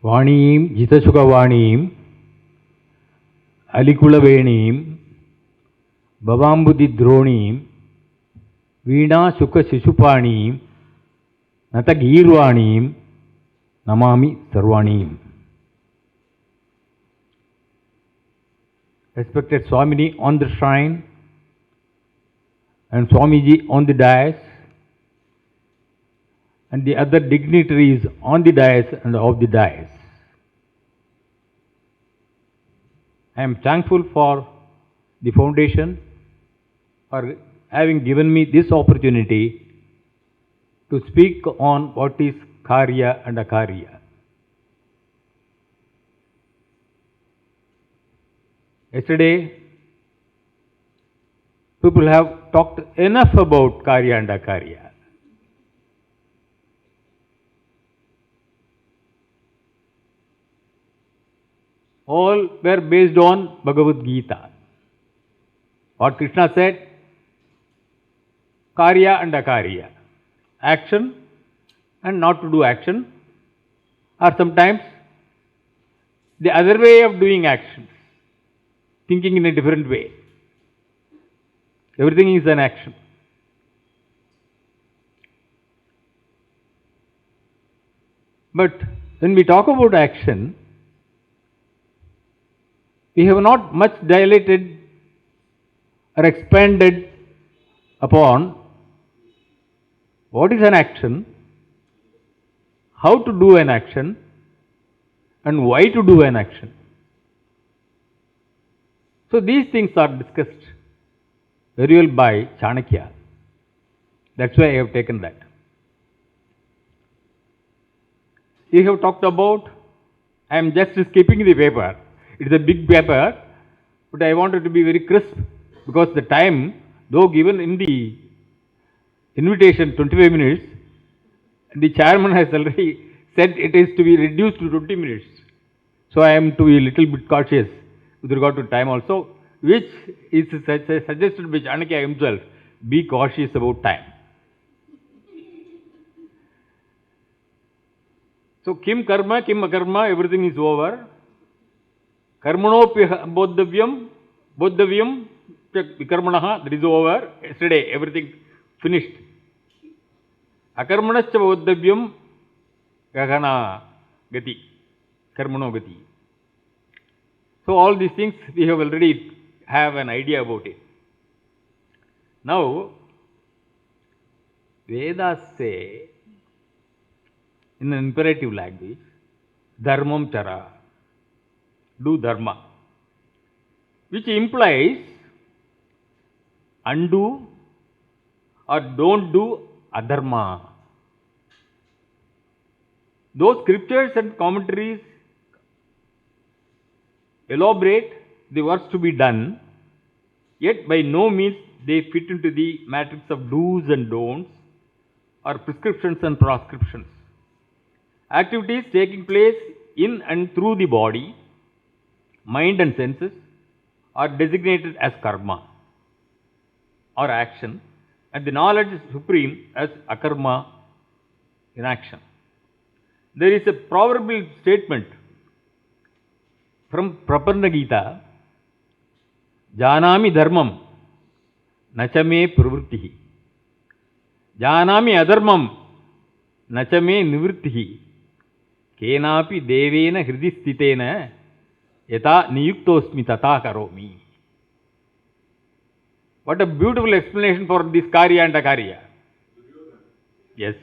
Vaneem Jitasukhavaneem Alikulaveneem Bhavambudhi Droneem Veena Sukha Sisupaneem Natagirvaneem Namami Sarvaneem. Respected Swamini on the shrine and Swamiji on the dais and the other dignitaries on the dais and off the dais. I am thankful for the foundation for having given me this opportunity to speak on what is Karya and Akarya. Yesterday, people have talked enough about Karya and Akarya. All were based on Bhagavad Gita. What Krishna said, Karya and Akarya, action and not to do action, or sometimes the other way of doing actions, thinking in a different way. Everything is an action. But when we talk about action, we have not much dilated or expanded upon what is an action, how to do an action, and why to do an action. So these things are discussed very well by Chanakya. That's why I have taken that. We have talked about, I am just skipping the paper. It's a big paper, but I wanted to be very crisp because the time, though given in the invitation 25 minutes, the chairman has already said it is to be reduced to 20 minutes. So I am to be a little bit cautious with regard to time also, which is suggested by Chanakya himself, be cautious about time. So kim karma, kim akarma, everything is over. Karmanopi bodhavyam vikarmanaha, that is over. Yesterday everything finished. Akarmanascha bodhavyam gagana gati, karmano gati. So all these things we have already have an idea about it. Now, Vedas say in an imperative language, dharmam chara, do dharma, which implies undo or don't do adharma. Those scriptures and commentaries elaborate the works to be done, yet by no means they fit into the matrix of do's and don'ts or prescriptions and proscriptions. Activities taking place in and through the body, mind and senses are designated as karma or action, and the knowledge is supreme as akarma, inaction. There is a proverbial statement from Prapanna Gita, Janami dharmam nachame pravrittihi, Janami adharmam nachame nivrittihi, Kenapi devena hridi stitena yata niyuktosmi tata karomi. What a beautiful explanation for this Karya and Akarya. Yes.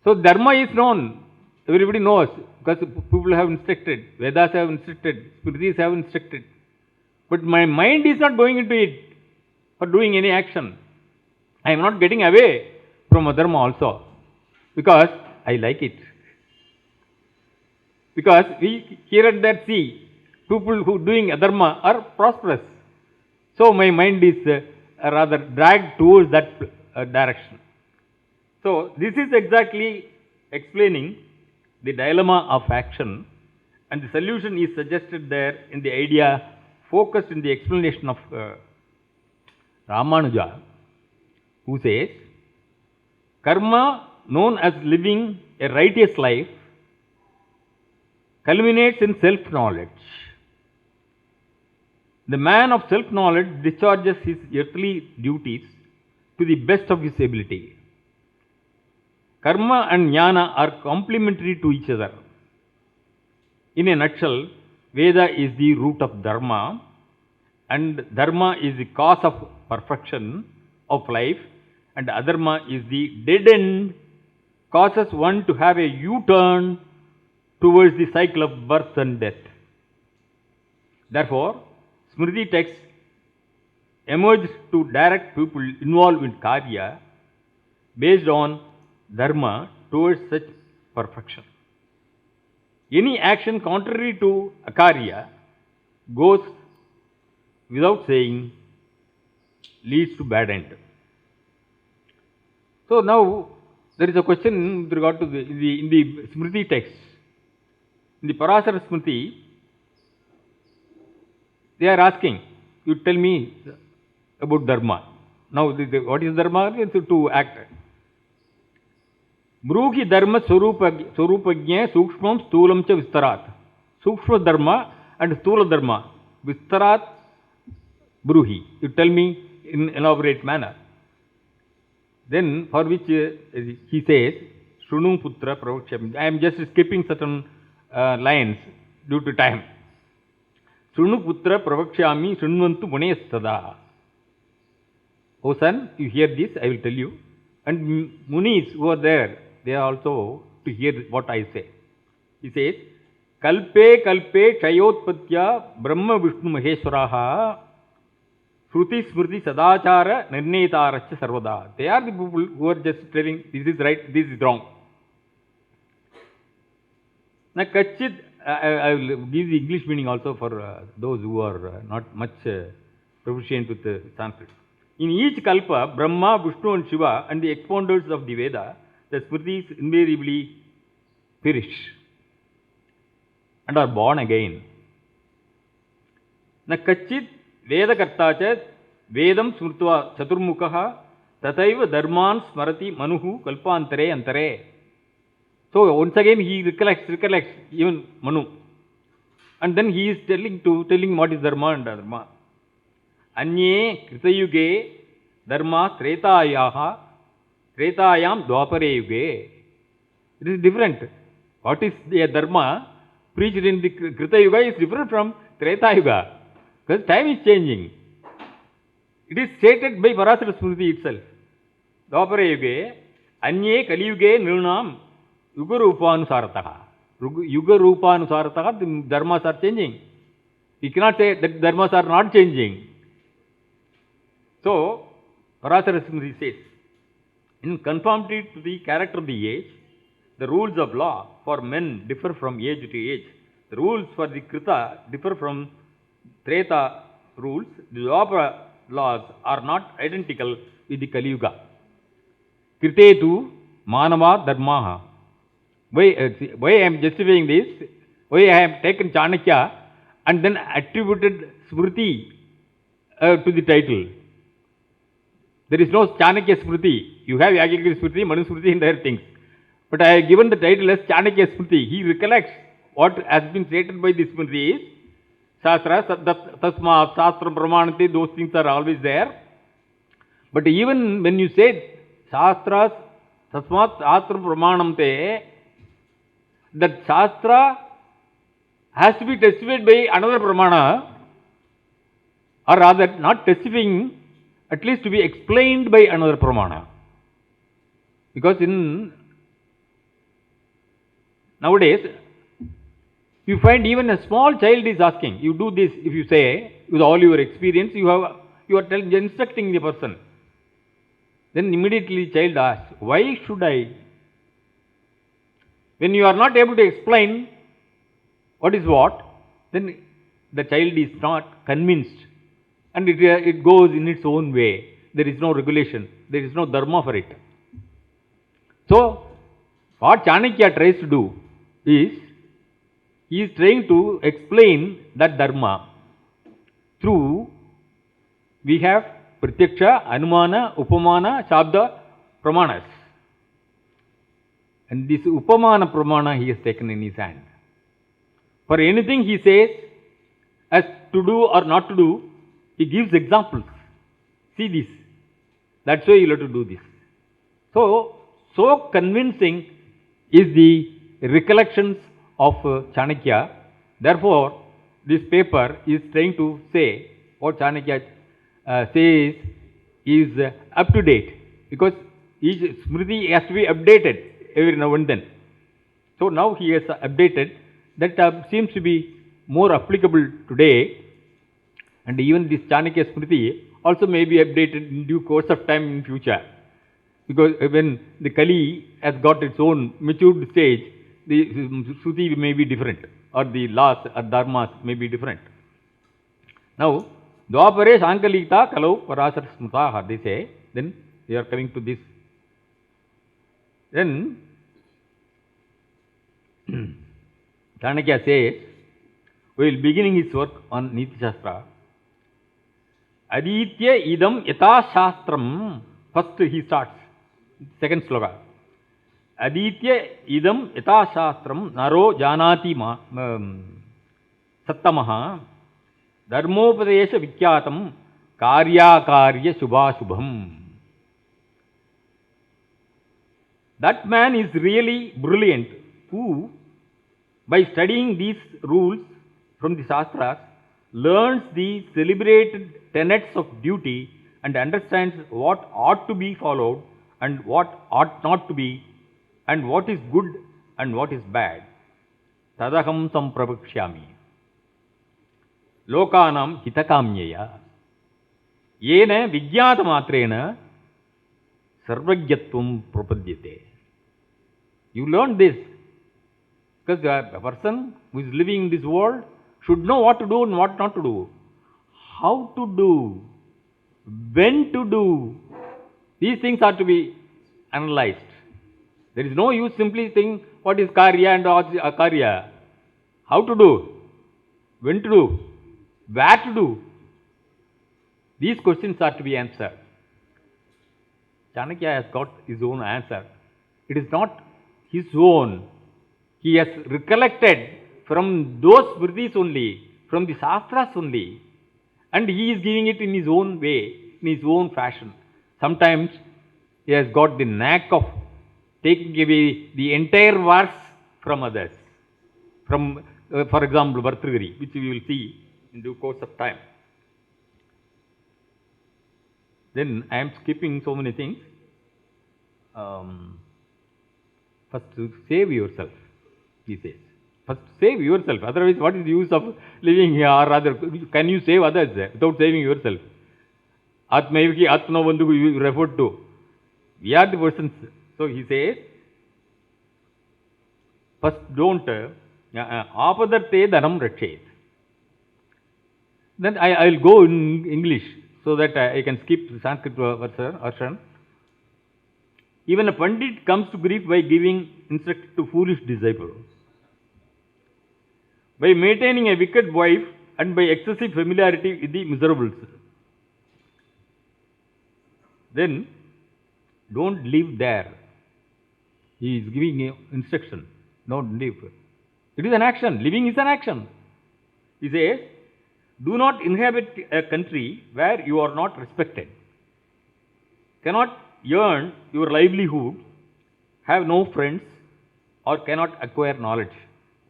So dharma is known. Everybody knows because people have instructed, Vedas have instructed, Smritis have instructed. But my mind is not going into it for doing any action. I am not getting away from adharma also because I like it. Because we here and there see people who doing adharma are prosperous. So my mind is rather dragged towards that direction. So this is exactly explaining the dilemma of action, and the solution is suggested there in the idea focused in the explanation of Ramanuja, who says, karma known as living a righteous life culminates in self-knowledge. The man of self-knowledge discharges his earthly duties to the best of his ability. Karma and jnana are complementary to each other. In a nutshell, Veda is the root of dharma, and dharma is the cause of perfection of life, and adharma is the dead end, causes one to have a U-turn towards the cycle of birth and death. Therefore, Smriti texts emerged to direct people involved in Karya based on dharma towards such perfection. Any action contrary to Akarya goes without saying, leads to bad end. So now there is a question with regard to in the Smriti text. In the Parasara Smriti, they are asking, you tell me about dharma. Now, what is dharma? It's to act. Bruhi dharma swarupagnya sukshmam sthulam cha vistarat. Sukshma dharma and sthula dharma. Vistarat bruhi. You tell me in elaborate manner. Then for which he says, Shrunu putra pravakshami. I am just skipping certain lines due to time. Shrunu putra pravakshami shrunvantu munayastada. O son, you hear this, I will tell you. And munis who are there, they are also to hear what I say. He says, Kalpe kalpe chayotpatya brahma vishnu maheshwaraha Shruti Smriti Sadachara Nirnetarascha Sarvada. They are the people who are just telling this is right, this is wrong. Now, Kachit, I will give the English meaning also for those who are not much proficient with Sanskrit. In each Kalpa, Brahma, Vishnu and Shiva and the expounders of the Veda, the Smritis invariably perish and are born again. Na Kachit Vedakarta cha Vedam Smrtva Chaturmukha Tataiva Dharman Smarati Manuhu Kalpantare Antare. So once again he recollects even Manu. And then he is telling what is Dharma and Dharma. Anye Kritayuge Dharma Tretayaha Tretayam Dwapare Yuge. It is different. What is the Dharma preached in the Krita Yuga is different from Treta Yuga. Because time is changing. It is stated by Parasara Smriti itself. Dwapare Yuge Anye Kali Yuge Nirnam Yuga Rupanusarataha. Yuga Rupanusarataha, the dharmas are changing. We cannot say that dharmas are not changing. So, Parasara Smriti says, in conformity to the character of the age, the rules of law for men differ from age to age. The rules for the Krita differ from Treta rules. The Dwapara laws are not identical with the Kali Yuga. Kritetu Manava Dharmaha. Why I am justifying this? Why I have taken Chanakya and then attributed Smriti to the title? There is no Chanakya Smriti. You have Yajnika Smriti, Manu Smriti and other things. But I have given the title as Chanakya Smriti. He recollects what has been stated by the Smriti is Shastra, Tasma, Shastra, Pramanati, those things are always there. But even when you say Shastras, Tasmat, Shastra, Pramanamte, that Shastra has to be testified by another Pramana, or rather not testifying, at least to be explained by another Pramana. Because nowadays, you find even a small child is asking, you do this, if you say, with all your experience, you are instructing the person. Then immediately the child asks, why should I? When you are not able to explain what is what, then the child is not convinced and it goes in its own way. There is no regulation, there is no dharma for it. So, what Chanakya tries to do is, he is trying to explain that dharma through, we have Pratyaksha, Anumana, Upamana, Shabda, Pramanas. And this Upamana Pramana he has taken in his hand. For anything he says as to do or not to do, he gives examples. See this. That's why you have to do this. So convincing is the recollections of Chanakya. Therefore, this paper is trying to say what Chanakya says is up to date, because each Smriti has to be updated every now and then. So now he has updated. That seems to be more applicable today, and even this Chanakya Smriti also may be updated in due course of time in future, because when the Kali has got its own matured stage, the Shruti may be different, or the laws or dharmas may be different. Now, Dwapare Sankalita Kalau Parasar Smritaha, they say, then they are coming to this. Then Chanakya says, while beginning his work on Niti Shastra, Aditya idam yata shastram, first he starts, second sloka. Aditya idam yata shastram naro janati sattamaha dharmopadesha vikyatam Kaarya Akaarya shubhashubham. That man is really brilliant who, by studying these rules from the Shastras, learns the celebrated tenets of duty and understands what ought to be followed and what ought not to be, and what is good and what is bad. Tadaham sampravakshyami. Lokanam hitakamyaya. Yena vijyatamatrena sarvajyatvam prapadyate. You learn this, because a person who is living in this world should know what to do and what not to do, how to do, when to do. These things are to be analyzed. There is no use simply saying what is Karya and Akarya. How to do, when to do, where to do. These questions are to be answered. Chanakya has got his own answer. It is not his own. He has recollected from those Smritis only, from the Shastras only, and he is giving it in his own way, in his own fashion. Sometimes he has got the knack of taking away the entire verse from others. From, for example, Bhartrihari, which we will see in due course of time. Then I am skipping so many things. First, save yourself, he says. First, save yourself. Otherwise, what is the use of living here? Or rather, can you save others without saving yourself? Atmaivaki Atmano Bandhu you referred to. We are the persons. So he says, first don't apadarte dhanam rakshet. Then I will go in English so that I can skip the Sanskrit version. Even a Pandit comes to grief by giving instruction to foolish disciples. By maintaining a wicked wife and by excessive familiarity with the miserables. Then, don't live there. He is giving instruction. Don't live. It is an action. Living is an action. He says, do not inhabit a country where you are not respected. Cannot earn your livelihood, have no friends, or cannot acquire knowledge.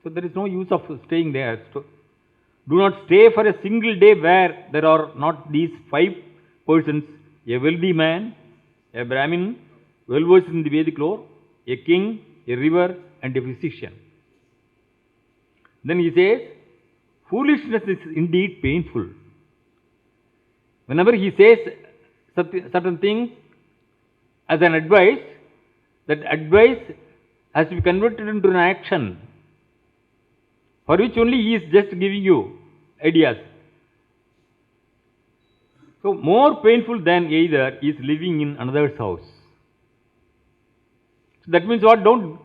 So there is no use of staying there. So do not stay for a single day where there are not these 5 persons: a wealthy man, a Brahmin, well versed in the Vedic lore, a king, a river, and a physician. Then he says, foolishness is indeed painful. Whenever he says certain things as an advice, that advice has to be converted into an action, for which only he is just giving you ideas. So more painful than either is living in another's house. So that means what? Don't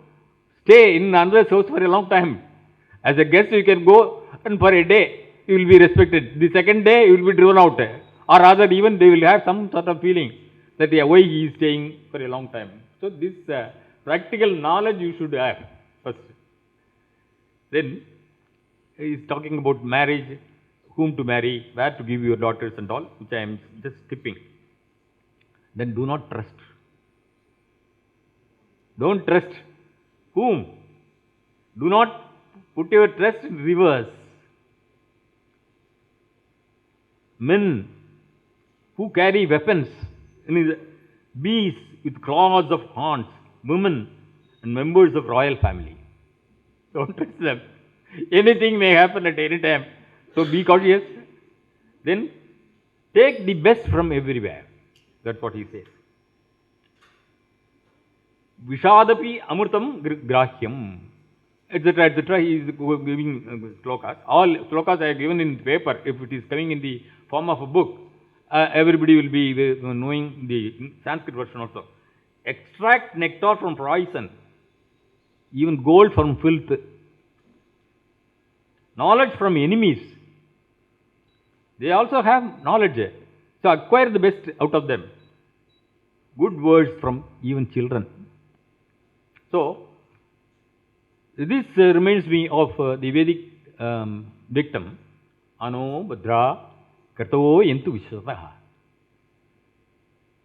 stay in another's house for a long time. As a guest you can go, and for a day you will be respected. The second day you will be driven out. Or rather even they will have some sort of feeling that why he is staying for a long time. So this practical knowledge you should have first. Then He is talking about marriage, whom to marry, where to give your daughters and all, which I am just skipping. Then do not trust. Don't trust. Whom? Do not put your trust in rivers. Men who carry weapons, beasts with claws of horns, women and members of royal family. Don't trust them. Anything may happen at any time. So be cautious. Then take the best from everywhere. That's what he says. Vishadapi amrutam grahyam, etc., etc. He is giving slokas. All slokas I have given in paper. If it is coming in the form of a book, everybody will be knowing the Sanskrit version also. Extract nectar from poison, even gold from filth, knowledge from enemies. They also have knowledge. So acquire the best out of them. Good words from even children. So, this reminds me of the Vedic dictum, Ano Bhadra Kato Yentu Vishwataha.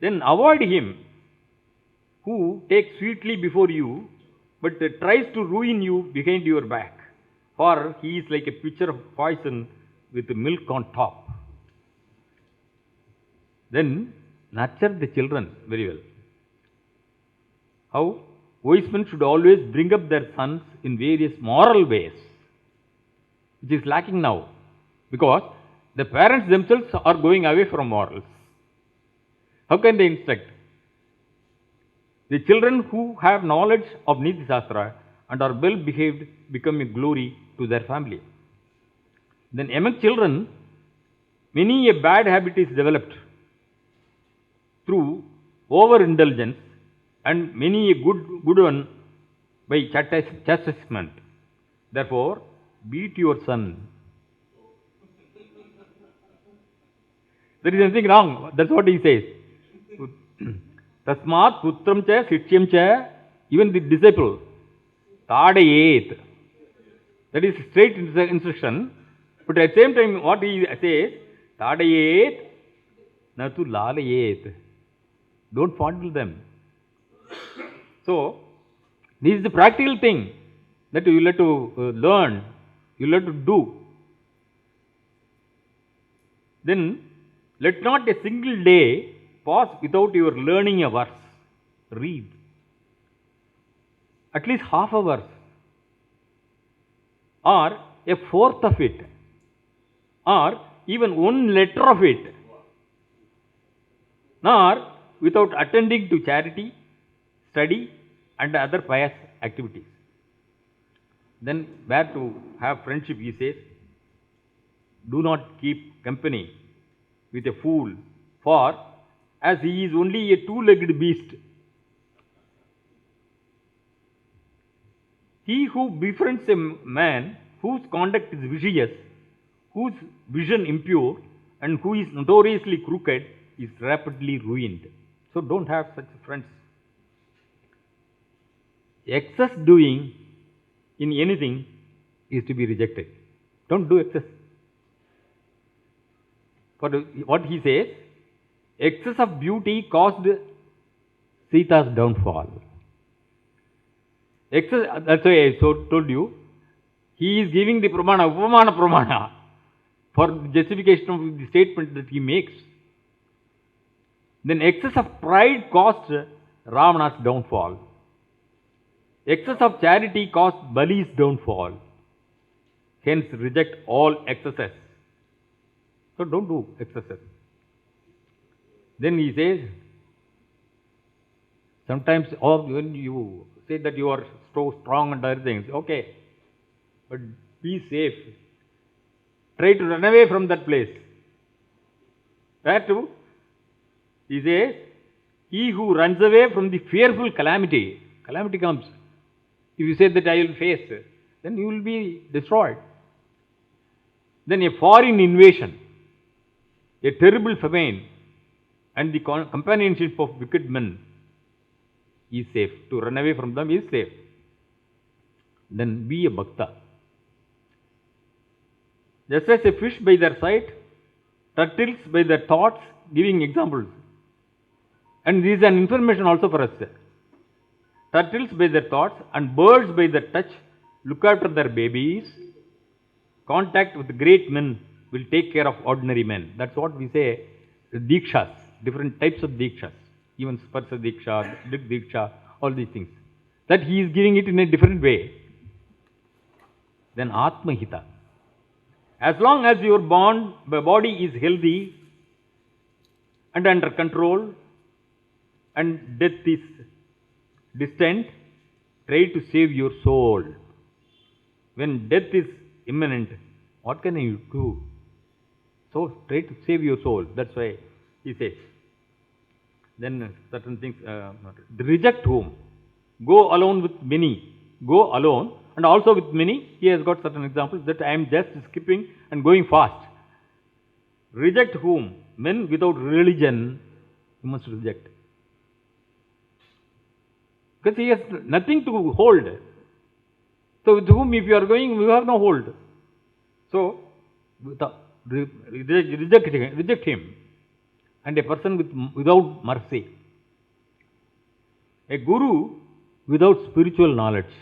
Then avoid him who takes sweetly before you, but tries to ruin you behind your back. For he is like a pitcher of poison with milk on top. Then nurture the children very well. How? Wise men should always bring up their sons in various moral ways, which is lacking now, because the parents themselves are going away from morals. How can they instruct? The children who have knowledge of Niti Shastra and are well behaved become a glory to their family. Then among children, many a bad habit is developed through overindulgence, and many a good one by chastisement. Therefore, beat your son. There is nothing wrong. That's what he says. Tasmat putram cha sishyam cha, even the disciple, tadayet. That is straight instruction. But at the same time, what he says, tadayet, natu lalayet. Don't fondle them. So, this is the practical thing that you will have to learn, you will have to do. Then, let not a single day pass without your learning a verse. Read. At least half a verse. Or a fourth of it. Or even one letter of it. Nor without attending to charity, study and other pious activities. Then where to have friendship, he says, do not keep company with a fool, for as he is only a two-legged beast. He who befriends a man whose conduct is vicious, whose vision impure, and who is notoriously crooked is rapidly ruined. So don't have such friends. Excess doing in anything is to be rejected. Don't do excess. For what he says, excess of beauty caused Sita's downfall. Excess, that's why I told you, he is giving the pramana, upamana pramana, for the justification of the statement that he makes. Then excess of pride caused Ravana's downfall. Excess of charity caused Bali's downfall. Hence reject all excesses. So don't do excesses. Then he says, sometimes when you say that you are so strong and other things, okay, but be safe. Try to run away from that place. Where to? He says, he who runs away from the fearful calamity comes. If you say that I will face, then you will be destroyed. Then a foreign invasion, a terrible famine, and the companionship of wicked men is safe. To run away from them is safe. Then be a bhakta. Just as a fish by their sight, turtles by their thoughts, giving examples. And this is an information also for us. Turtles by their thoughts and birds by their touch look after their babies. Contact with great men will take care of ordinary men. That's what we say, Dikshas, different types of Dikshas. Even Sparsa Diksha, Dik Diksha, all these things. That he is giving it in a different way. Then Atma Hita. As long as your body is healthy and under control and death is distant, try to save your soul. When death is imminent, what can you do? So try to save your soul. That's why he says. Then certain things, reject whom? Go alone with many. Go alone and also with many. He has got certain examples that I am just skipping and going fast. Reject whom? Men without religion, you must reject. Because he has nothing to hold. So with whom if you are going, you have no hold. So reject him. And a person without mercy. A guru without spiritual knowledge.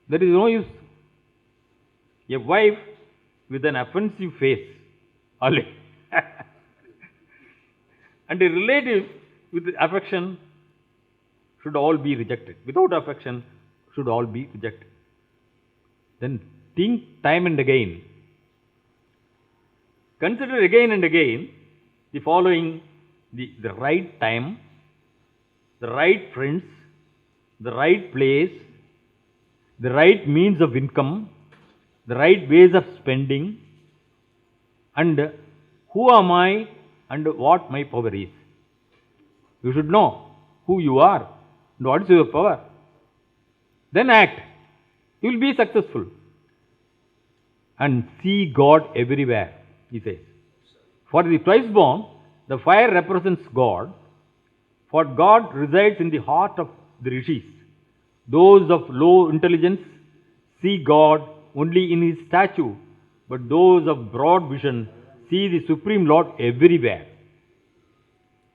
There is no use. A wife with an offensive face. Always. And a relative with affection should all be rejected. Without affection should all be rejected. Then think time and again. Consider again and again the following, the right time, the right friends, the right place, the right means of income, the right ways of spending, and who am I and what my power is. You should know who you are and what is your power. Then act. You will be successful. And see God everywhere, he says. For the twice born, the fire represents God. For God resides in the heart of the rishis. Those of low intelligence see God only in his statue, but those of broad vision see the Supreme Lord everywhere.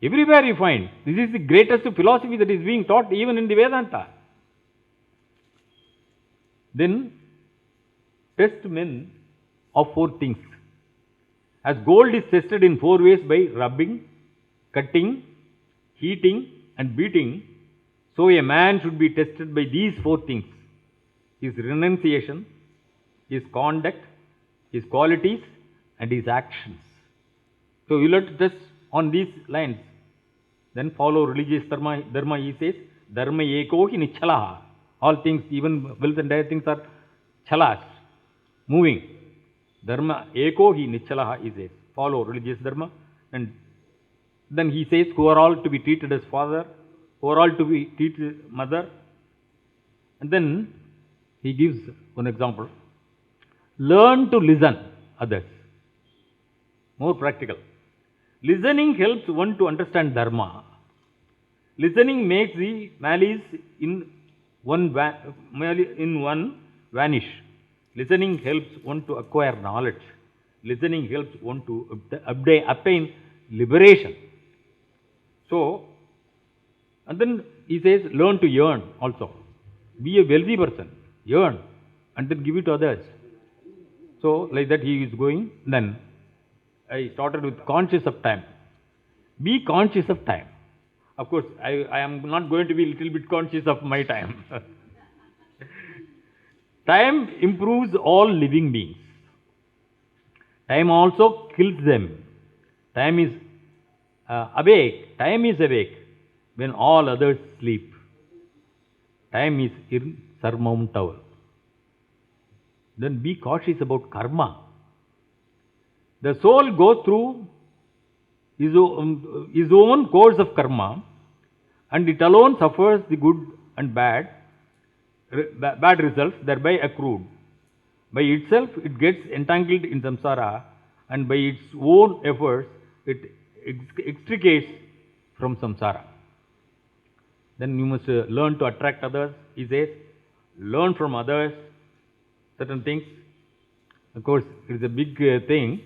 Everywhere you find. This is the greatest philosophy that is being taught even in the Vedanta. Then, test men of 4 things. As gold is tested in 4 ways by rubbing, cutting, heating and beating, so a man should be tested by these 4 things. His renunciation, his conduct, his qualities and his actions. So you will have to test on these lines. Then follow religious dharma. Dharma, he says, dharma eko hi nichalaha. All things, even wealth and other things are chalas, moving. Dharma eko hi nichalaha, he says. Follow religious dharma. And then he says, who are all to be treated as father, who are all to be treated mother. And then he gives one example. Learn to listen others. More practical. Listening helps one to understand dharma. Listening makes the malice in one vanish. Listening helps one to acquire knowledge. Listening helps one to obtain liberation. So, and then he says, learn to yearn also. Be a wealthy person. Yearn. And then give it to others. So, like that he is going. Then, I started with conscious of time. Be conscious of time. Of course, I am not going to be a little bit conscious of my time. Time improves all living beings. Time also kills them. Time is awake. Time is awake when all others sleep. Time is insurmountable. Then be cautious about karma. The soul goes through his own course of karma, and it alone suffers the good and bad results thereby accrued. By itself, it gets entangled in samsara, and by its own efforts, it extricates from samsara. Then you must learn to attract others. He says, learn from others. certain things. Of course, it is a big thing.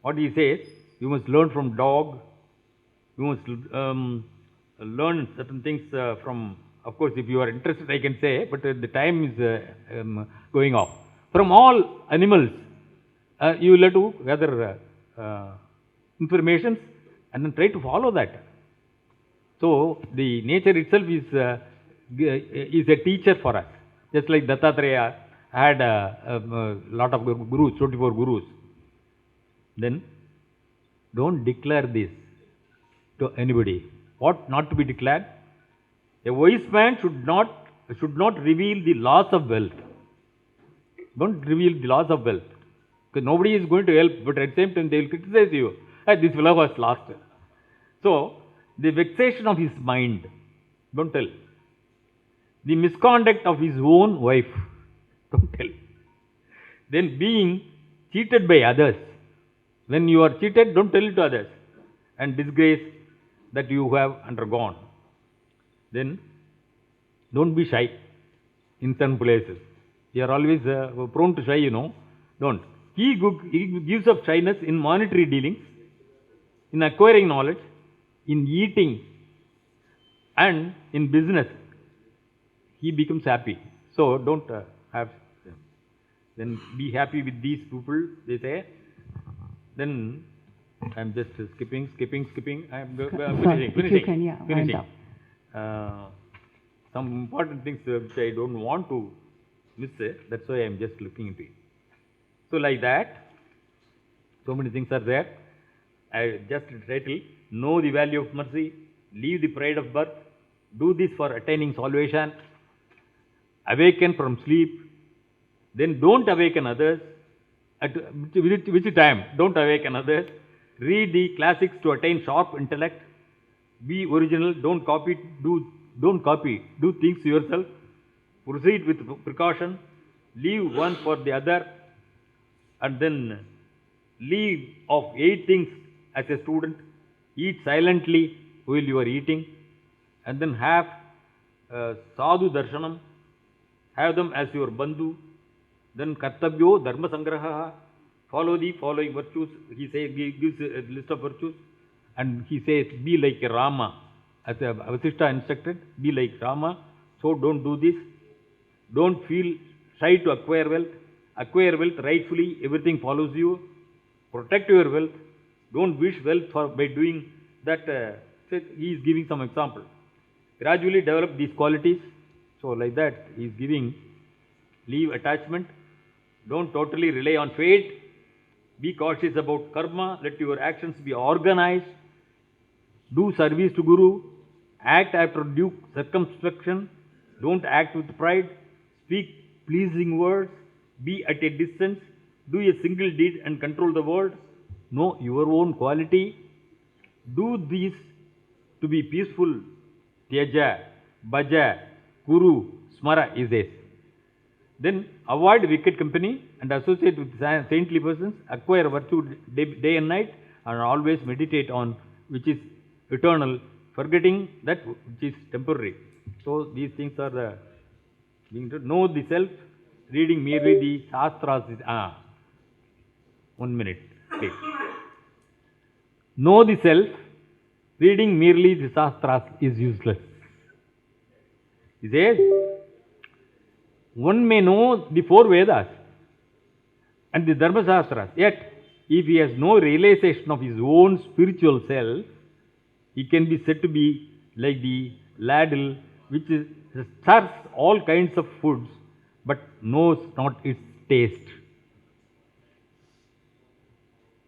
What he says, you must learn from dog. You must learn certain things from, of course, if you are interested, I can say, but the time is going off. From all animals, you will have to gather information and then try to follow that. So, the nature itself is a teacher for us. Just like Dattatreya had a lot of gurus, 24 gurus. Then, don't declare this to anybody. What not to be declared? A wise man should not reveal the loss of wealth. Don't reveal the loss of wealth. Because nobody is going to help, but at the same time they will criticize you. This fellow was lost. So, the vexation of his mind, don't tell. The misconduct of his own wife, don't tell. Then being cheated by others. When you are cheated, don't tell it to others. And disgrace that you have undergone. Then, don't be shy in some places. You are always prone to shy, Don't. He gives up shyness in monetary dealings, in acquiring knowledge, in eating, and in business. He becomes happy. So, don't have them. Then be happy with these people, they say. Then, I am just skipping. I am finishing. Some important things which I don't want to miss. That's why I am just looking into it. So, like that, so many things are there. I just title, know the value of mercy, leave the pride of birth, do this for attaining salvation, awaken from sleep, then don't awaken others. At which time? Don't awaken others. Read the classics to attain sharp intellect. Be original. Don't copy. Do things yourself. Proceed with precaution. Leave one for the other. And then leave of 8 things as a student. Eat silently while you are eating. And then have sadhu darshanam. Have them as your bandhu. Then kartabyo dharma sangraha. Follow the following virtues. He gives a list of virtues. And he says, be like Rama. As Vasishtha instructed, be like Rama. So don't do this. Don't feel shy to acquire wealth. Acquire wealth rightfully. Everything follows you. Protect your wealth. Don't wish wealth by doing that. He is giving some example. Gradually develop these qualities. So like that, he is giving, leave attachment. Don't totally rely on fate. Be cautious about karma. Let your actions be organized. Do service to Guru. Act after due circumspection. Don't act with pride. Speak pleasing words. Be at a distance. Do a single deed and control the world. Know your own quality. Do these to be peaceful. Tyaja, bhaja, kuru, smara is this. Then avoid wicked company and associate with saintly persons. Acquire virtue day and night and always meditate on which is eternal, forgetting that which is temporary. So these things are the being to know the self, reading merely the shastras. 1 minute, please. Know the self, reading merely the shastras is useless. He says, one may know the 4 Vedas and the Dharma Shastras, yet if he has no realization of his own spiritual self, he can be said to be like the ladle which serves all kinds of foods but knows not its taste.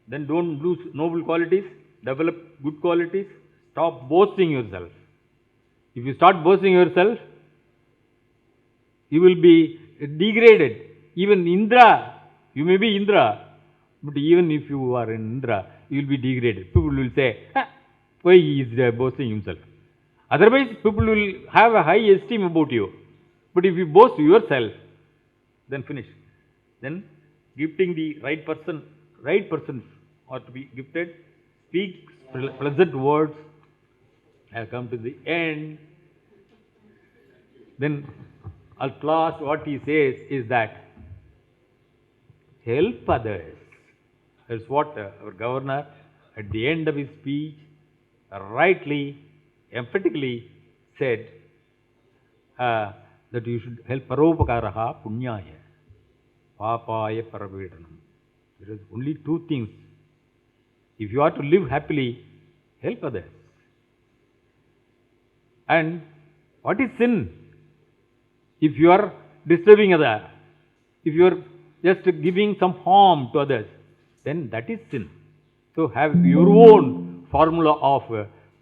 Then don't lose noble qualities, develop good qualities, stop boasting yourself. If you start boasting yourself, you will be degraded. Even Indra, you may be Indra, but even if you are Indra, you will be degraded. People will say, why he is boasting himself. Otherwise, people will have a high esteem about you. But if you boast yourself, then finish. Then gifting the right persons are to be gifted. Speak pleasant words. I have come to the end. Then at last what he says is that help others. That's what our governor, at the end of his speech, rightly, emphatically said that you should help paropakaraha punyaya, papaya paravedanam. There is only two things. If you are to live happily, help others. And what is sin? If you are disturbing others, if you are just giving some harm to others, then that is sin. So have your own formula of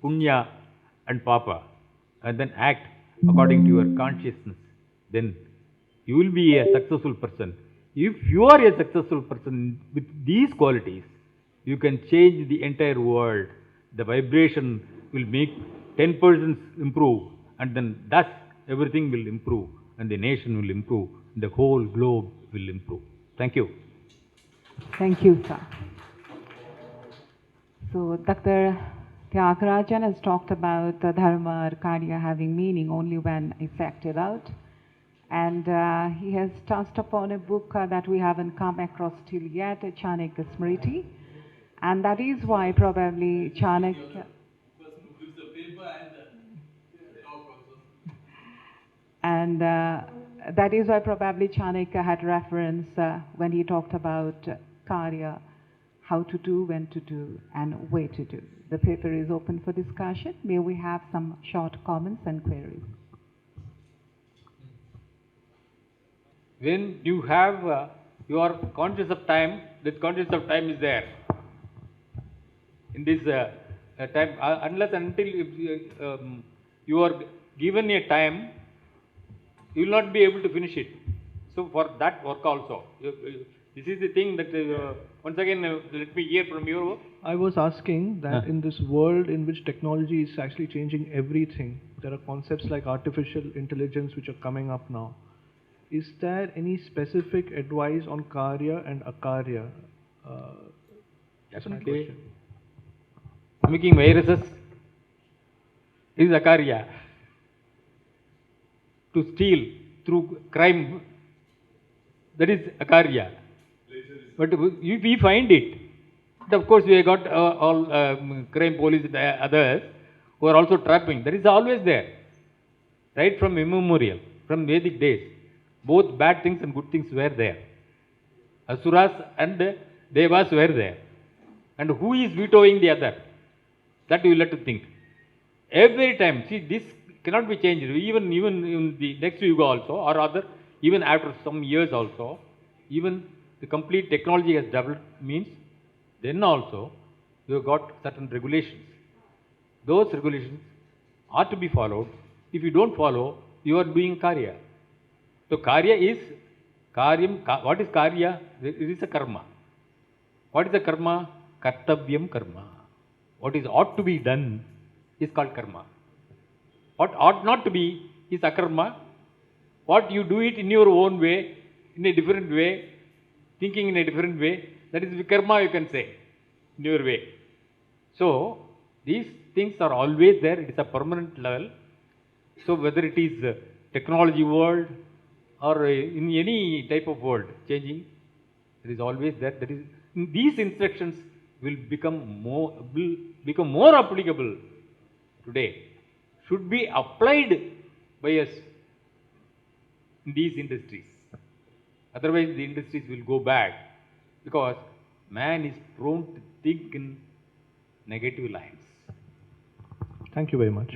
punya and papa, and then act according to your consciousness. Then you will be a successful person. If you are a successful person with these qualities, you can change the entire world. The vibration will make 10% improve, and then thus everything will improve, and the nation will improve, the whole globe will improve. Thank you. Thank you, sir. So, Dr. Thiagarajan has talked about dharma or karya having meaning only when it's acted out. And he has touched upon a book that we haven't come across till yet, Chanaka Smriti. And that is why probably Chanakya... And that is why probably Chanakya had reference when he talked about karya, how to do, when to do, and where to do. The paper is open for discussion. May we have some short comments and queries? When you have, you are conscious of time, that consciousness of time is there. In this time, unless until you are given a time, you will not be able to finish it. So for that work also, this is the thing that once again let me hear from you. I was asking that in this world in which technology is actually changing everything, there are concepts like artificial intelligence which are coming up now. Is there any specific advice on Kaarya and Akaarya? That's my question. Making viruses is Akaarya. To steal through crime, that is Akaarya. But if we find it, of course we have got all crime police and others who are also trapping. That is always there, right from immemorial, from Vedic days. Both bad things and good things were there. Asuras and Devas were there. And who is vetoing the other? That you will have to think. Every time, see, this cannot be changed. Even in the next yuga also, or rather, even after some years also, even the complete technology has developed means, then also you have got certain regulations. Those regulations are to be followed. If you don't follow, you are doing karya. So karya is karyam. What is karya? It is a karma. What is a karma? Kartavyam karma. What is ought to be done is called karma. What ought not to be is akarma. What you do it in your own way, in a different way, thinking in a different way, that is karma, you can say, in your way. So these things are always there. It is a permanent level. So whether it is technology world or in any type of world changing, it is always there. That is, these instructions will become more applicable today. Should be applied by us in these industries. Otherwise, the industries will go bad because man is prone to think in negative lines. Thank you very much.